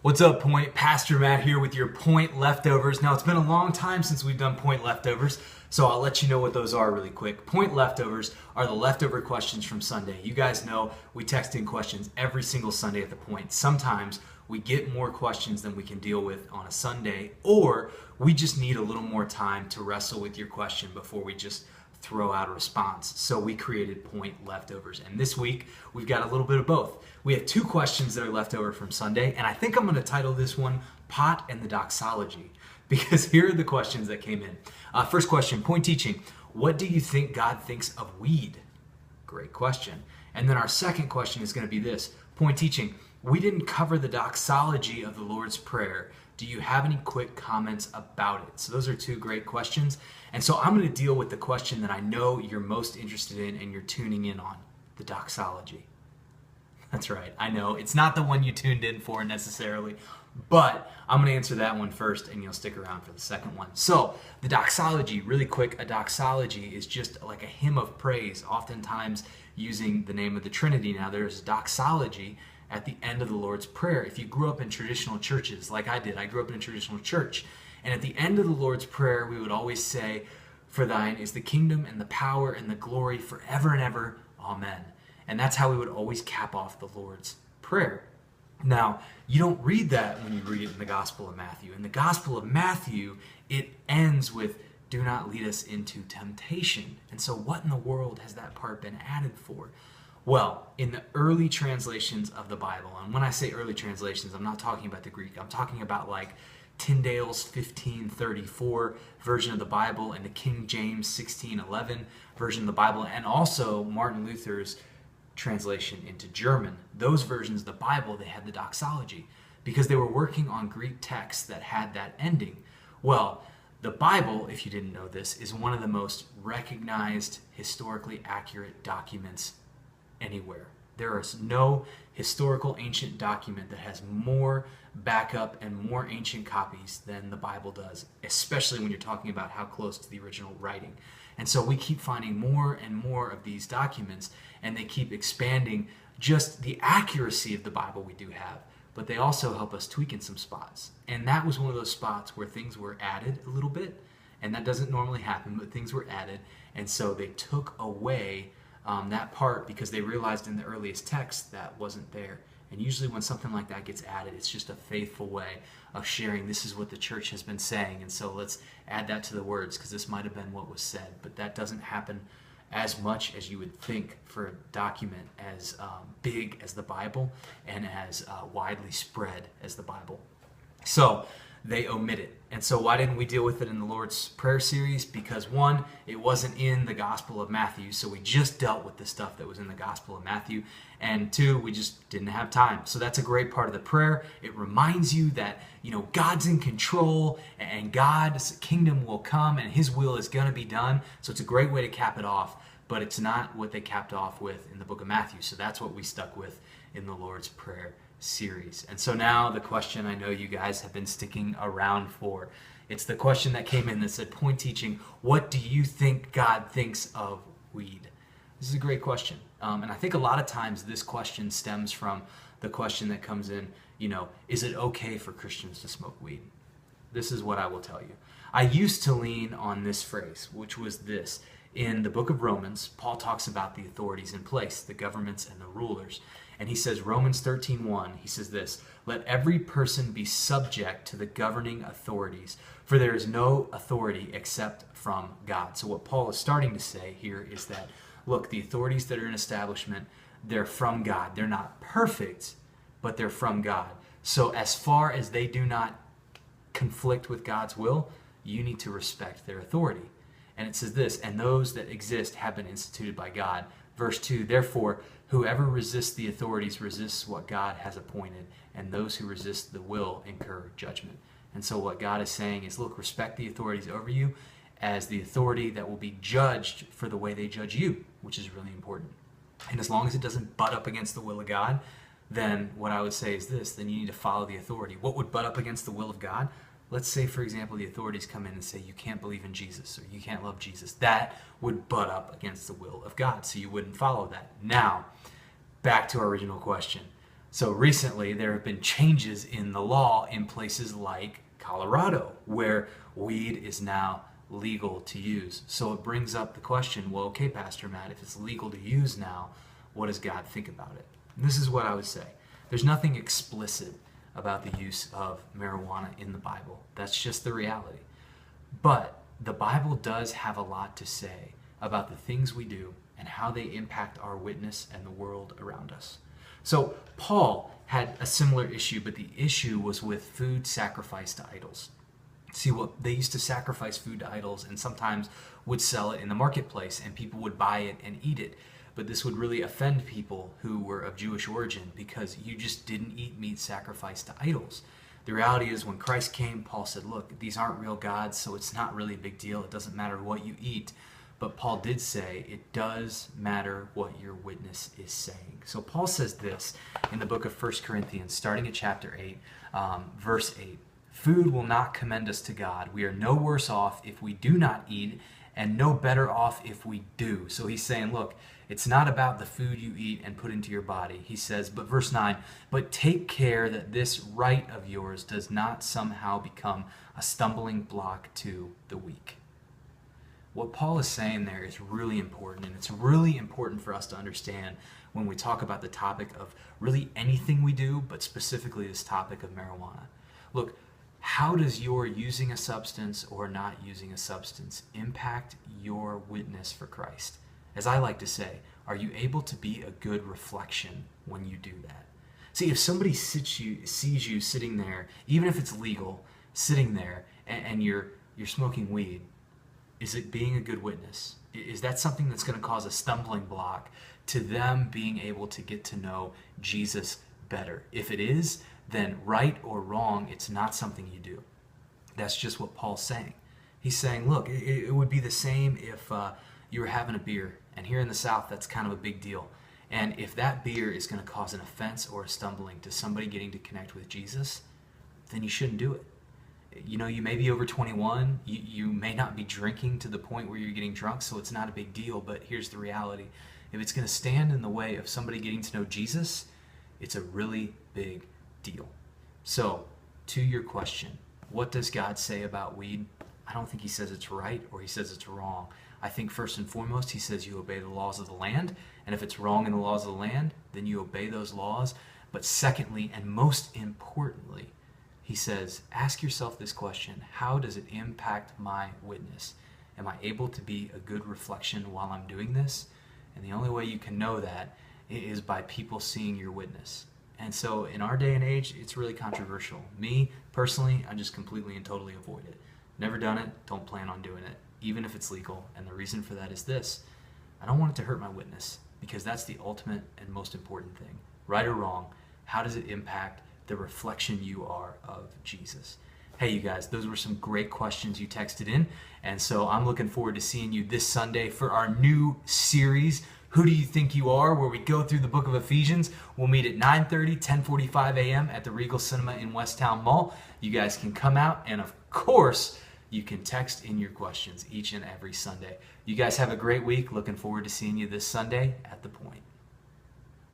What's up, Point? Pastor Matt here with your Point Leftovers. Now, it's been a long time since we've done Point Leftovers, so I'll let you know what those are really quick. Point Leftovers are the leftover questions from Sunday. You guys know we text in questions every single Sunday at the Point. Sometimes we get more questions than we can deal with on a Sunday, or we just need a little more time to wrestle with your question before we just throw out a response. So we created Point Leftovers. And this week, we've got a little bit of both. We have two questions that are left over from Sunday, and I think I'm going to title this one Pot and the Doxology, because here are the questions that came in. First question, Point Teaching. What do you think God thinks of weed? Great question. And then our second question is going to be this. Point Teaching. We didn't cover the doxology of the Lord's Prayer. Do you have any quick comments about it? So those are two great questions. And so I'm going to deal with the question that I know you're most interested in and you're tuning in on, the doxology. That's right. I know it's not the one you tuned in for necessarily, but I'm going to answer that one first and you'll stick around for the second one. So the doxology, really quick, a doxology is just like a hymn of praise, oftentimes using the name of the Trinity. Now there's doxology at the end of the Lord's Prayer. If you grew up in traditional churches, like I did, I grew up in a traditional church, and at the end of the Lord's Prayer, we would always say, "For thine is the kingdom and the power and the glory forever and ever. Amen." And that's how we would always cap off the Lord's Prayer. Now, you don't read that when you read it in the Gospel of Matthew. In the Gospel of Matthew, it ends with, "Do not lead us into temptation." And so what in the world has that part been added for? Well, in the early translations of the Bible, and when I say early translations, I'm not talking about the Greek. I'm talking about like Tyndale's 1534 version of the Bible and the King James 1611 version of the Bible, and also Martin Luther's translation into German. Those versions of the Bible, they had the doxology because they were working on Greek texts that had that ending. Well, the Bible, if you didn't know this, is one of the most recognized, historically accurate documents anywhere. There is no historical ancient document that has more backup and more ancient copies than the Bible does, especially when you're talking about how close to the original writing. And so we keep finding more and more of these documents, and they keep expanding just the accuracy of the Bible we do have, but they also help us tweak in some spots. And that was one of those spots where things were added a little bit, and that doesn't normally happen, but things were added, and so they took away that part because they realized in the earliest text that wasn't there. And usually when something like that gets added, it's just a faithful way of sharing this is what the church has been saying, and so let's add that to the words because this might have been what was said. But that doesn't happen as much as you would think for a document as big as the Bible and as widely spread as the Bible. So they omit it. And so why didn't we deal with it in the Lord's Prayer series? Because one, it wasn't in the Gospel of Matthew, so we just dealt with the stuff that was in the Gospel of Matthew. And two, we just didn't have time. So that's a great part of the prayer. It reminds you that, God's in control and God's kingdom will come and his will is going to be done. So it's a great way to cap it off, but it's not what they capped off with in the book of Matthew. So that's what we stuck with in the Lord's Prayer series. And so now the question I know you guys have been sticking around for. It's the question that came in that said, Point Teaching, what do you think God thinks of weed? This is a great question. And I think a lot of times this question stems from the question that comes in, is it okay for Christians to smoke weed? This is what I will tell you. I used to lean on this phrase, which was this. In the book of Romans, Paul talks about the authorities in place, the governments and the rulers. And he says, Romans 13:1, he says this, "Let every person be subject to the governing authorities, for there is no authority except from God." So what Paul is starting to say here is that, look, the authorities that are in establishment, they're from God. They're not perfect, but they're from God. So as far as they do not conflict with God's will, you need to respect their authority. And it says this, "And those that exist have been instituted by God." Verse 2, "Therefore, whoever resists the authorities resists what God has appointed, and those who resist the will incur judgment." And so what God is saying is, look, respect the authorities over you as the authority that will be judged for the way they judge you, which is really important. And as long as it doesn't butt up against the will of God, then what I would say is this, then you need to follow the authority. What would butt up against the will of God? Let's say, for example, the authorities come in and say you can't believe in Jesus or you can't love Jesus. That would butt up against the will of God, so you wouldn't follow that. Now, back to our original question. So recently, there have been changes in the law in places like Colorado, where weed is now legal to use. So it brings up the question, well, okay, Pastor Matt, if it's legal to use now, what does God think about it? And this is what I would say. There's nothing explicit about the use of marijuana in the Bible. That's just the reality. But the Bible does have a lot to say about the things we do and how they impact our witness and the world around us. So Paul had a similar issue, but the issue was with food sacrificed to idols. See, what they used to sacrifice food to idols and sometimes would sell it in the marketplace and people would buy it and eat it. But this would really offend people who were of Jewish origin because you just didn't eat meat sacrificed to idols. The reality is when Christ came, Paul said, look, these aren't real gods, so it's not really a big deal. It doesn't matter what you eat. But Paul did say it does matter what your witness is saying. So Paul says this in the book of 1 Corinthians, starting at chapter 8, verse 8. Food will not commend us to God. We are no worse off if we do not eat, and no better off if we do. So he's saying, look, it's not about the food you eat and put into your body. He says, but verse 9, but take care that this right of yours does not somehow become a stumbling block to the weak. What Paul is saying there is really important, and it's really important for us to understand when we talk about the topic of really anything we do, but specifically this topic of marijuana. Look, how does your using a substance or not using a substance impact your witness for Christ? As I like to say, are you able to be a good reflection when you do that? See, if somebody sees you sitting there, even if it's legal, sitting there, and you're smoking weed, is it being a good witness? Is that something that's going to cause a stumbling block to them being able to get to know Jesus better? If it is, then right or wrong, it's not something you do. That's just what Paul's saying. He's saying, look, it would be the same if you were having a beer, and here in the South, that's kind of a big deal. And if that beer is going to cause an offense or a stumbling to somebody getting to connect with Jesus, then you shouldn't do it. You know, you may be over 21, you may not be drinking to the point where you're getting drunk, so it's not a big deal, but here's the reality. If it's going to stand in the way of somebody getting to know Jesus, it's a really big deal. So, to your question, what does God say about weed? I don't think he says it's right or he says it's wrong. I think first and foremost, he says you obey the laws of the land, and if it's wrong in the laws of the land, then you obey those laws. But secondly, and most importantly, he says, ask yourself this question: how does it impact my witness? Am I able to be a good reflection while I'm doing this? And the only way you can know that is by people seeing your witness. And so in our day and age, it's really controversial. Me, personally, I just completely and totally avoid it. Never done it, don't plan on doing it, even if it's legal. And the reason for that is this: I don't want it to hurt my witness, because that's the ultimate and most important thing. Right or wrong, how does it impact the reflection you are of Jesus? Hey, you guys, those were some great questions you texted in. And so I'm looking forward to seeing you this Sunday for our new series, Who Do You Think You Are?, where we go through the book of Ephesians. We'll meet at 9:30, 10:45 a.m. at the Regal Cinema in Westtown Mall. You guys can come out, and of course, you can text in your questions each and every Sunday. You guys have a great week. Looking forward to seeing you this Sunday at The Point.